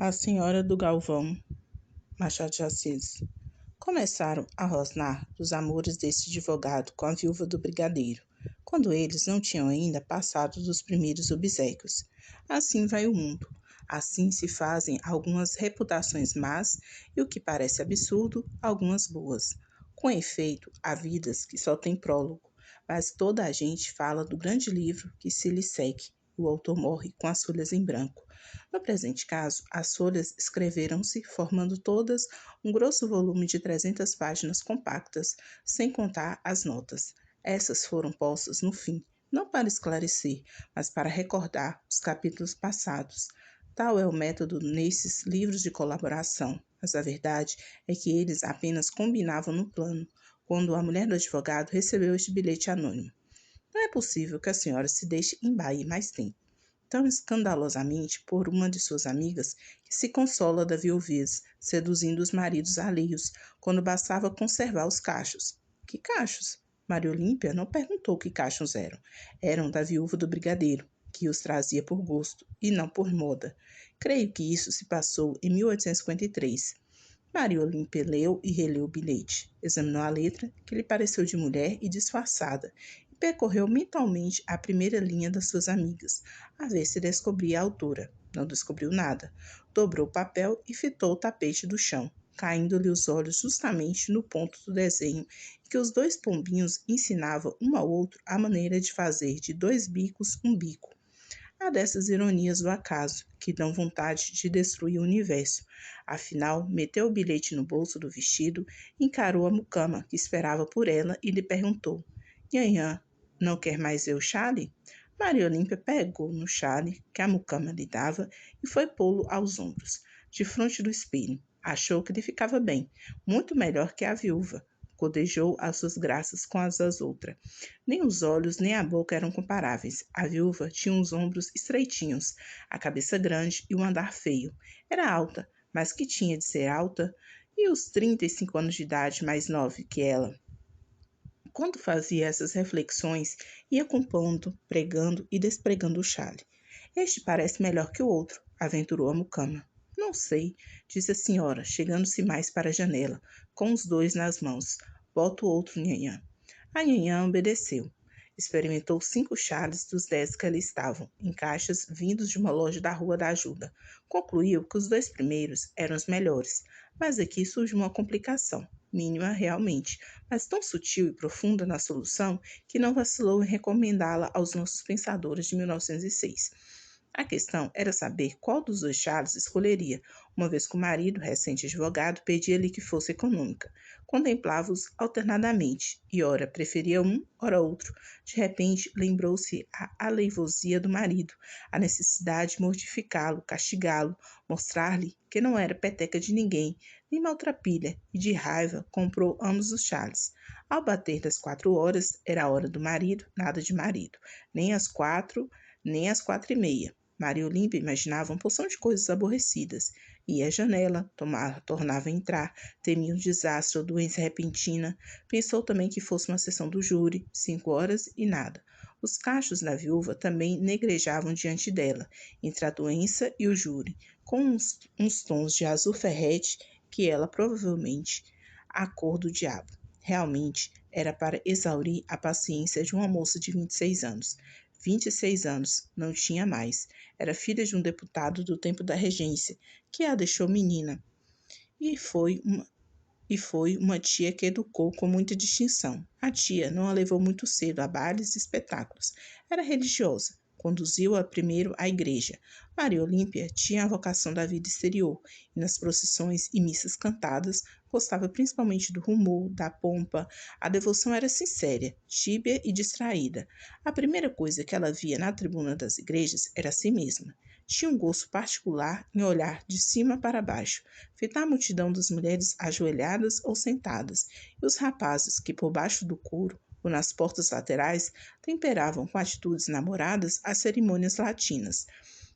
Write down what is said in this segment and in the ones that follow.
A Senhora do Galvão, Machado de Assis. Começaram a rosnar dos amores deste advogado com a viúva do brigadeiro, quando eles não tinham ainda passado dos primeiros obséquios. Assim vai o mundo. Assim se fazem algumas reputações más e, o que parece absurdo, algumas boas. Com efeito, há vidas que só têm prólogo, mas toda a gente fala do grande livro que se lhe segue. O autor morre com as folhas em branco. No presente caso, as folhas escreveram-se, formando todas um grosso volume de 300 páginas compactas, sem contar as notas. Essas foram postas no fim, não para esclarecer, mas para recordar os capítulos passados. Tal é o método nesses livros de colaboração, mas a verdade é que eles apenas combinavam no plano, quando a mulher do advogado recebeu este bilhete anônimo. Não é possível que a senhora se deixe embair mais tempo tão escandalosamente por uma de suas amigas que se consola da viuvez, seduzindo os maridos alheios, quando bastava conservar os cachos. Que cachos? Maria Olímpia não perguntou que cachos eram. Eram da viúva do brigadeiro, que os trazia por gosto e não por moda. Creio que isso se passou em 1853. Maria Olímpia leu e releu o bilhete, examinou a letra, que lhe pareceu de mulher e disfarçada, e percorreu mentalmente a primeira linha das suas amigas, a ver se descobria a autora. Não descobriu nada. Dobrou o papel e fitou o tapete do chão, caindo-lhe os olhos justamente no ponto do desenho em que os dois pombinhos ensinavam um ao outro a maneira de fazer de dois bicos um bico. Há dessas ironias do acaso, que dão vontade de destruir o universo. Afinal, meteu o bilhete no bolso do vestido, encarou a mucama, que esperava por ela, e lhe perguntou: Nhanhã, não quer mais ver o chale? Maria Olímpia pegou no chale que a mucama lhe dava e foi pô-lo aos ombros, de frente do espelho. Achou que lhe ficava bem, muito melhor que a viúva. Codejou as suas graças com as das outras. Nem os olhos nem a boca eram comparáveis. A viúva tinha uns ombros estreitinhos, a cabeça grande e um andar feio. Era alta, mas que tinha de ser alta? E os 35 anos de idade mais nova que ela? Quando fazia essas reflexões, ia compondo, pregando e despregando o chale. Este parece melhor que o outro, aventurou a mucama. Não sei, disse a senhora, chegando-se mais para a janela, com os dois nas mãos. Bota o outro, nhanhã. A nhanhã obedeceu. Experimentou 5 chales dos 10 que ali estavam, em caixas vindos de uma loja da Rua da Ajuda. Concluiu que os 2 primeiros eram os melhores, mas aqui surge uma complicação, mínima realmente, mas tão sutil e profunda na solução que não vacilou em recomendá-la aos nossos pensadores de 1906. A questão era saber qual dos dois chales escolheria, uma vez que o marido, recente advogado, pedia-lhe que fosse econômica. Contemplava-os alternadamente, e ora preferia um, ora outro. De repente, lembrou-se a aleivosia do marido, a necessidade de mortificá-lo, castigá-lo, mostrar-lhe que não era peteca de ninguém, nem maltrapilha, e de raiva comprou ambos os chales. Ao bater das 4 horas, era a hora do marido, nada de marido, nem às 4, nem às 4:30. Maria Olímpia imaginava uma porção de coisas aborrecidas. Ia à janela, tornava a entrar, temia um desastre ou doença repentina. Pensou também que fosse uma sessão do júri, 5 horas e nada. Os cachos da viúva também negrejavam diante dela, entre a doença e o júri, com uns tons de azul ferrete que ela provavelmente a cor do diabo. Realmente era para exaurir a paciência de uma moça de 26 anos. 26 anos, não tinha mais. Era filha de um deputado do tempo da regência, que a deixou menina. E foi uma tia que educou com muita distinção. A tia não a levou muito cedo a bailes e espetáculos. Era religiosa. Conduziu-a primeiro à igreja. Maria Olímpia tinha a vocação da vida exterior, e nas procissões e missas cantadas, gostava principalmente do rumor, da pompa. A devoção era sincera, tíbia e distraída. A primeira coisa que ela via na tribuna das igrejas era a si mesma. Tinha um gosto particular em olhar de cima para baixo, fitar a multidão das mulheres ajoelhadas ou sentadas, e os rapazes que, por baixo do couro ou nas portas laterais, temperavam com atitudes namoradas as cerimônias latinas.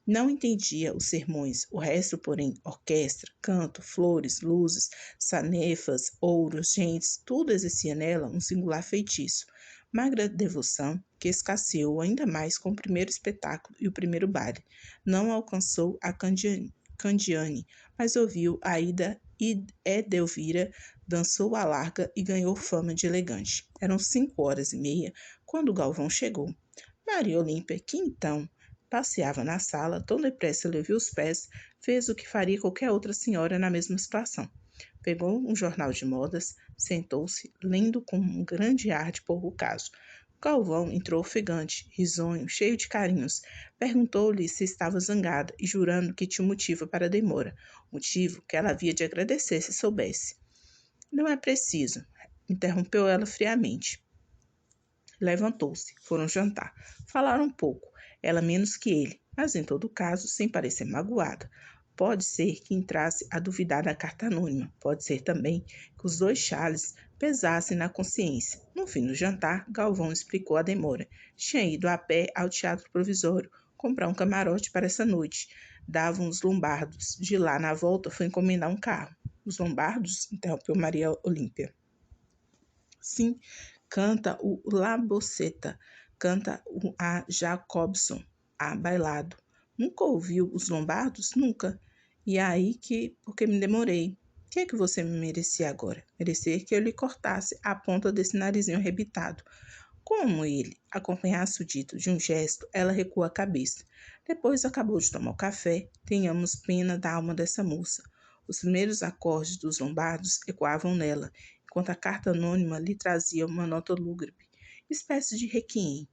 Não entendia os sermões, o resto, porém, orquestra, canto, flores, luzes, sanefas, ouros, gentes, tudo exercia nela um singular feitiço. Magra devoção, que escasseou ainda mais com o primeiro espetáculo e o primeiro baile, não alcançou a Candiani, mas ouviu a Ida e Edelvira, dançou a larga e ganhou fama de elegante. Eram 5h30 quando Galvão chegou. Maria Olímpia, que então passeava na sala, tão depressa lhe viu os pés, fez o que faria qualquer outra senhora na mesma situação. Pegou um jornal de modas, sentou-se, lendo com um grande ar de pouco caso. Galvão entrou ofegante, risonho, cheio de carinhos. Perguntou-lhe se estava zangada e jurando que tinha motivo para a demora, motivo que ela havia de agradecer se soubesse. Não é preciso, interrompeu ela friamente. Levantou-se, foram jantar. Falaram um pouco, ela menos que ele, mas em todo caso sem parecer magoada. Pode ser que entrasse a duvidar da carta anônima, pode ser também que os 2 Charles pesassem na consciência. No fim do jantar, Galvão explicou a demora. Tinha ido a pé ao Teatro Provisório comprar um camarote para essa noite. Davam os Lombardos. De lá, na volta, foi encomendar um carro. Os Lombardos? Interrompeu Maria Olímpia. Sim, canta o La Bossetta, canta a Jacobson, a Bailado. Nunca ouviu os Lombardos? Nunca. E é aí que, porque me demorei. O que é que você me merecia agora? Merecer que eu lhe cortasse a ponta desse narizinho arrebitado. Como ele acompanhasse o dito de um gesto, ela recuou a cabeça. Depois acabou de tomar o café. Tenhamos pena da alma dessa moça. Os primeiros acordes dos Lombardos ecoavam nela, enquanto a carta anônima lhe trazia uma nota lúgubre, espécie de requiem.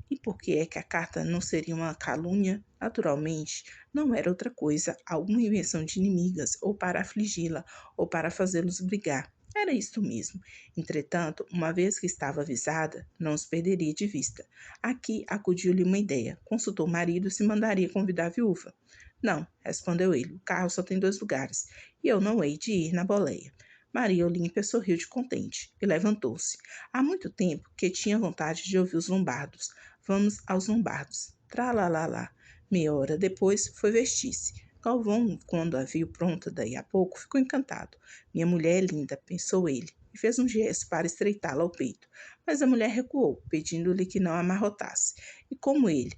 E por que é que a carta não seria uma calúnia? Naturalmente, não era outra coisa, alguma invenção de inimigas, ou para afligi-la, ou para fazê-los brigar. Era isto mesmo. Entretanto, uma vez que estava avisada, não os perderia de vista. Aqui acudiu-lhe uma ideia. Consultou o marido se mandaria convidar a viúva. Não, respondeu ele, o carro só tem 2 lugares, e eu não hei de ir na boleia. Maria Olímpia sorriu de contente e levantou-se. Há muito tempo que tinha vontade de ouvir os Lombardos. Vamos aos Lombardos. Tralalá. Meia hora depois, foi vestir-se. Galvão, quando a viu pronta daí a pouco, ficou encantado. Minha mulher é linda, pensou ele, e fez um gesto para estreitá-la ao peito. Mas a mulher recuou, pedindo-lhe que não a amarrotasse. E como ele,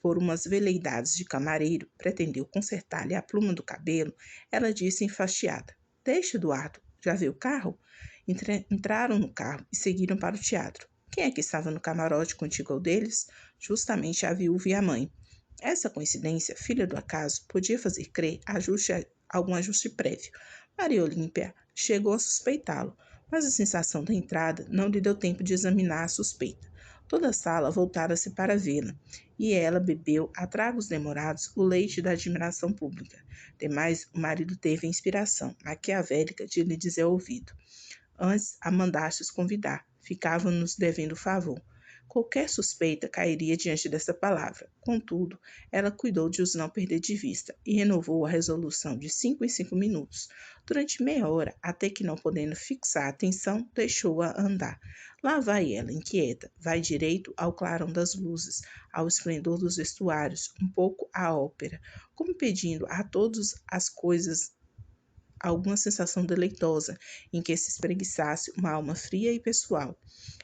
por umas veleidades de camareiro, pretendeu consertar-lhe a pluma do cabelo, ela disse enfastiada: Deixa, Eduardo, já viu o carro? Entraram no carro e seguiram para o teatro. Quem é que estava no camarote contigo ao deles? Justamente a viúva e a mãe. Essa coincidência, filha do acaso, podia fazer crer algum ajuste prévio. Maria Olímpia chegou a suspeitá-lo, mas a sensação da entrada não lhe deu tempo de examinar a suspeita. Toda a sala voltara-se para vê-la, e ela bebeu, a tragos demorados, o leite da admiração pública. Demais, o marido teve a inspiração maquiavélica de lhe dizer ao ouvido: Antes a mandastes convidar, ficava-nos devendo favor. Qualquer suspeita cairia diante dessa palavra. Contudo, ela cuidou de os não perder de vista e renovou a resolução de 5 em 5 minutos. Durante meia hora, até que não podendo fixar a atenção, deixou-a andar. Lá vai ela, inquieta, vai direito ao clarão das luzes, ao esplendor dos vestuários, um pouco à ópera, como pedindo a todas as coisas alguma sensação deleitosa em que se espreguiçasse uma alma fria e pessoal,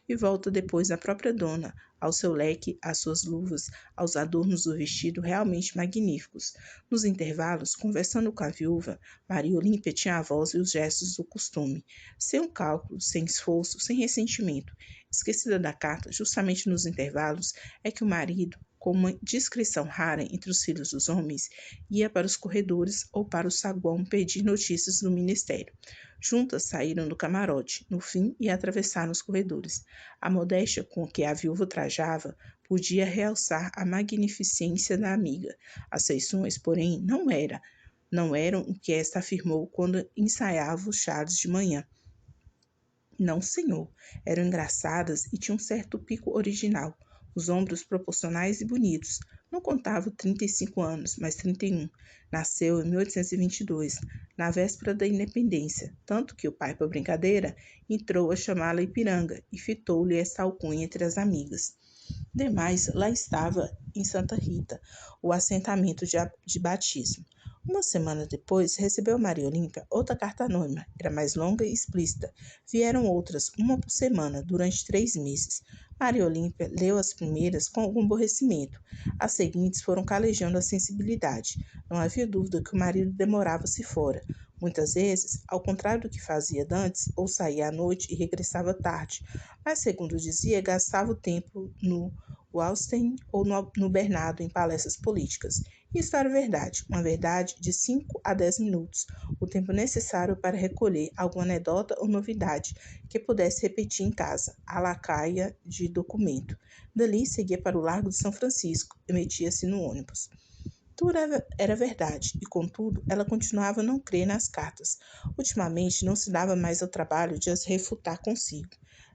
e volta depois à própria dona, ao seu leque, às suas luvas, aos adornos do vestido realmente magníficos. Nos intervalos, conversando com a viúva, Maria Olímpia tinha a voz e os gestos do costume, sem um cálculo, sem esforço, sem ressentimento. Esquecida da carta, justamente nos intervalos, é que o marido, com uma discrição rara entre os filhos dos homens, ia para os corredores ou para o saguão pedir notícias do ministério. Juntas saíram do camarote, no fim, e atravessaram os corredores. A modéstia com que a viúva trajava podia realçar a magnificência da amiga. As feições, porém, não eram o que esta afirmou quando ensaiava os chados de manhã. Não, senhor. Eram engraçadas e tinham um certo pico original. Os ombros proporcionais e bonitos. Não contava 35 anos, mas 31. Nasceu em 1822, na véspera da independência, tanto que o pai, por brincadeira, entrou a chamá-la Ipiranga e fitou-lhe essa alcunha entre as amigas. Demais, lá estava, em Santa Rita, o assentamento de batismo. Uma semana depois, recebeu Maria Olímpia outra carta anônima. Era mais longa e explícita. Vieram outras, uma por semana, durante 3 meses. Maria Olímpia leu as primeiras com algum aborrecimento. As seguintes foram calejando a sensibilidade. Não havia dúvida que o marido demorava-se fora. Muitas vezes, ao contrário do que fazia dantes, ou saía à noite e regressava tarde, mas, segundo dizia, gastava o tempo no Wallstein ou no Bernardo em palestras políticas. Isso era verdade, uma verdade de 5 a 10 minutos, o tempo necessário para recolher alguma anedota ou novidade que pudesse repetir em casa, à lacaia de documento. Dali seguia para o Largo de São Francisco e metia-se no ônibus. Tudo era verdade, e contudo, ela continuava a não crer nas cartas. Ultimamente não se dava mais ao trabalho de as refutar consigo.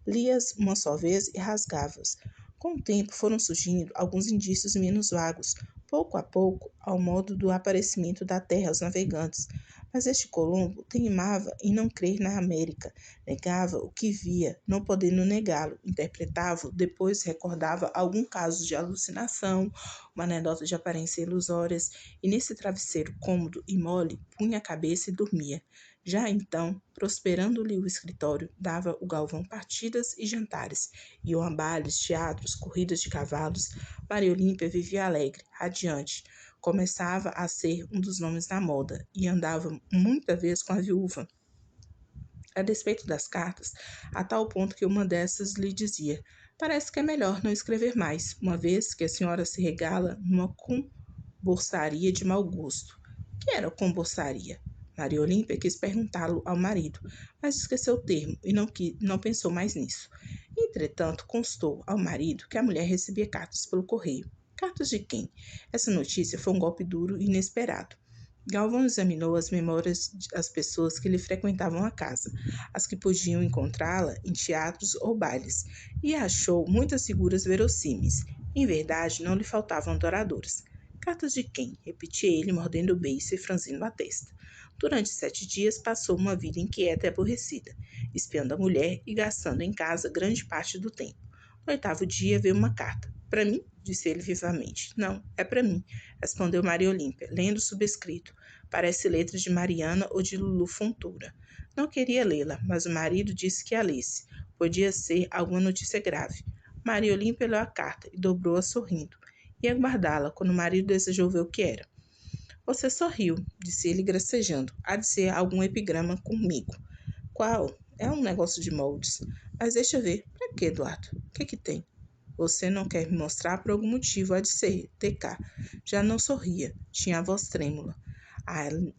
Lia-as uma só vez e rasgava-as. Com o tempo foram surgindo alguns indícios menos vagos, pouco a pouco, ao modo do aparecimento da terra aos navegantes. Mas este Colombo teimava em não crer na América, negava o que via, não podendo negá-lo, interpretava-o, depois recordava algum caso de alucinação, uma anedota de aparência ilusórias, e nesse travesseiro cômodo e mole, punha a cabeça e dormia. Já então, prosperando-lhe o escritório, dava o Galvão partidas e jantares, iam a bailes, teatros, corridas de cavalos. Maria Olímpia vivia alegre, radiante. Começava a ser um dos nomes na moda, e andava muita vez com a viúva, a despeito das cartas, a tal ponto que uma dessas lhe dizia: parece que é melhor não escrever mais, uma vez que a senhora se regala numa comborçaria de mau gosto. Que era comborçaria? Maria Olímpia quis perguntá-lo ao marido, mas esqueceu o termo e não pensou mais nisso. Entretanto, constou ao marido que a mulher recebia cartas pelo correio. Cartas de quem? Essa notícia foi um golpe duro e inesperado. Galvão examinou as memórias das pessoas que lhe frequentavam a casa, as que podiam encontrá-la em teatros ou bailes, e achou muitas figuras verossímeis. Em verdade, não lhe faltavam adoradoras. Cartas de quem? Repetia ele, mordendo o beiço e franzindo a testa. Durante 7 dias passou uma vida inquieta e aborrecida, espiando a mulher e gastando em casa grande parte do tempo. No 8º dia veio uma carta. Para mim? Disse ele vivamente. Não, é para mim, respondeu Maria Olímpia, lendo o subscrito. Parece letras de Mariana ou de Lulu Fontoura. Não queria lê-la, mas o marido disse que a lesse. Podia ser alguma notícia grave. Maria Olímpia leu a carta e dobrou-a sorrindo. Ia guardá-la quando o marido desejou ver o que era. Você sorriu, disse ele gracejando. Há de ser algum epigrama comigo. Qual? É um negócio de moldes. Mas deixa ver. Para que, Eduardo? O que tem? Você não quer me mostrar por algum motivo, há de ser, TK. Já não sorria, tinha a voz trêmula.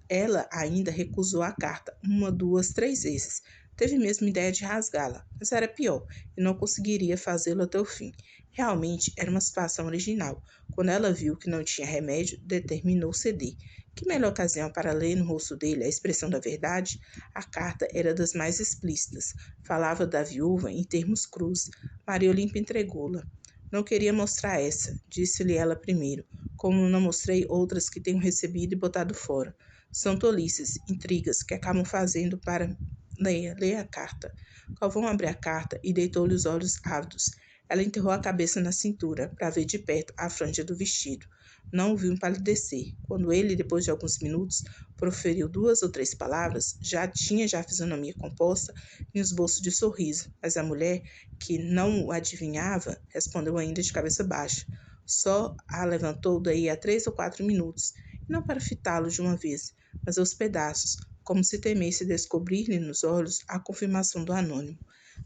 Ela ainda recusou a carta 1, 2, 3 vezes. Teve mesmo ideia de rasgá-la, mas era pior, e não conseguiria fazê-lo até o fim. Realmente era uma situação original. Quando ela viu que não tinha remédio, determinou ceder. Que melhor ocasião para ler no rosto dele a expressão da verdade? A carta era das mais explícitas. Falava da viúva em termos crus. Maria Olímpia entregou-la. Não queria mostrar essa, disse-lhe ela primeiro, como não mostrei outras que tenho recebido e botado fora. São tolices, intrigas que acabam fazendo para... Leia a carta. Galvão abriu a carta e deitou-lhe os olhos ávidos. Ela enterrou a cabeça na cintura, para ver de perto a franja do vestido. Não o viu empalidecer. Quando ele, depois de alguns minutos, proferiu 2 ou 3 palavras, já tinha a fisionomia composta e um esboço de sorriso, mas a mulher, que não o adivinhava, respondeu ainda de cabeça baixa. Só a levantou daí a 3 ou 4 minutos, e não para fitá-lo de uma vez, mas aos pedaços, como se temesse descobrir-lhe nos olhos a confirmação do anônimo.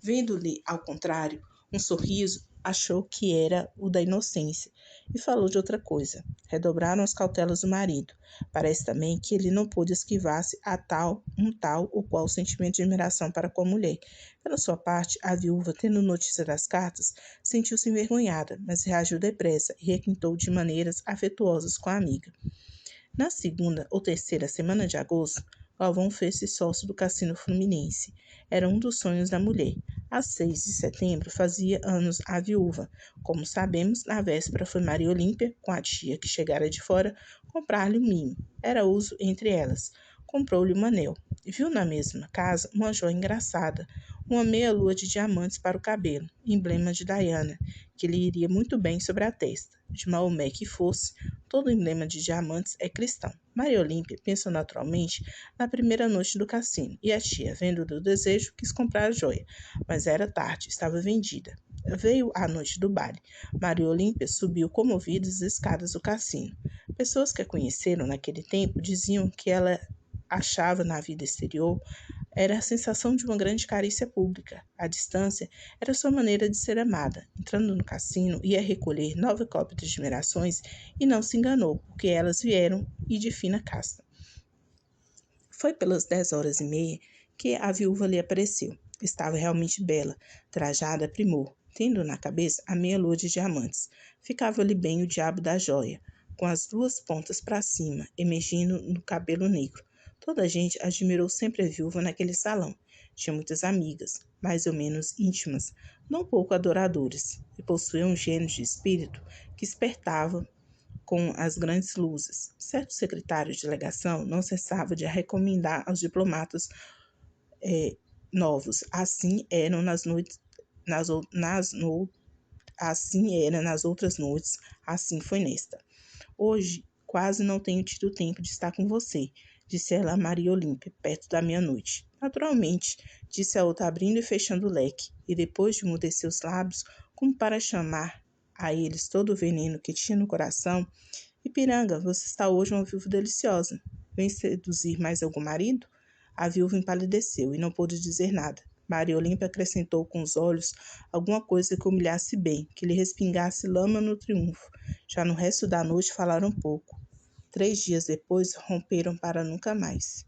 Vendo-lhe, ao contrário, um sorriso, achou que era o da inocência e falou de outra coisa. Redobraram as cautelas do marido. Parece também que ele não pôde esquivar-se a tal ou qual sentimento de admiração para com a mulher. Pela sua parte, a viúva, tendo notícia das cartas, sentiu-se envergonhada, mas reagiu depressa e requintou de maneiras afetuosas com a amiga. Na 2ª ou 3ª semana de agosto, Galvão fez-se sócio do Cassino Fluminense. Era um dos sonhos da mulher. A 6 de setembro fazia anos a viúva. Como sabemos, na véspera foi Maria Olímpia, com a tia que chegara de fora, comprar-lhe um mimo. Era uso entre elas. Comprou-lhe um anel. Viu na mesma casa uma joia engraçada, uma meia-lua de diamantes para o cabelo, emblema de Diana, que lhe iria muito bem sobre a testa. De Maomé que fosse, todo emblema de diamantes é cristão. Maria Olímpia pensou naturalmente na primeira noite do cassino, e a tia, vendo-lhe o desejo, quis comprar a joia, mas era tarde, estava vendida. Veio a noite do baile. Maria Olímpia subiu comovida as escadas do cassino. Pessoas que a conheceram naquele tempo diziam que ela achava na vida exterior era a sensação de uma grande carícia pública. A distância era sua maneira de ser amada. Entrando no cassino, ia recolher 9 cópias de admirações e não se enganou, porque elas vieram e de fina casta. Foi pelas 10h30 que a viúva lhe apareceu. Estava realmente bela, trajada a primor, tendo na cabeça a meia lua de diamantes. Ficava-lhe bem o diabo da joia, com as 2 pontas para cima, emergindo no cabelo negro. Toda a gente admirou sempre a viúva naquele salão. Tinha muitas amigas, mais ou menos íntimas, não pouco adoradoras, e possuía um gênio de espírito que espertava com as grandes luzes. Certo secretário de legação não cessava de a recomendar aos diplomatas novos. Assim eram nas noites, assim era nas outras noites, assim foi nesta. Hoje quase não tenho tido tempo de estar com você, disse ela a Maria Olímpia, perto da meia-noite. Naturalmente, disse a outra, abrindo e fechando o leque, e depois de umedecer os lábios, como para chamar a eles todo o veneno que tinha no coração: Ipiranga, você está hoje uma viúva deliciosa. Vem seduzir mais algum marido? A viúva empalideceu e não pôde dizer nada. Maria Olímpia acrescentou com os olhos alguma coisa que humilhasse bem, que lhe respingasse lama no triunfo. Já no resto da noite falaram pouco. 3 dias depois, romperam para nunca mais.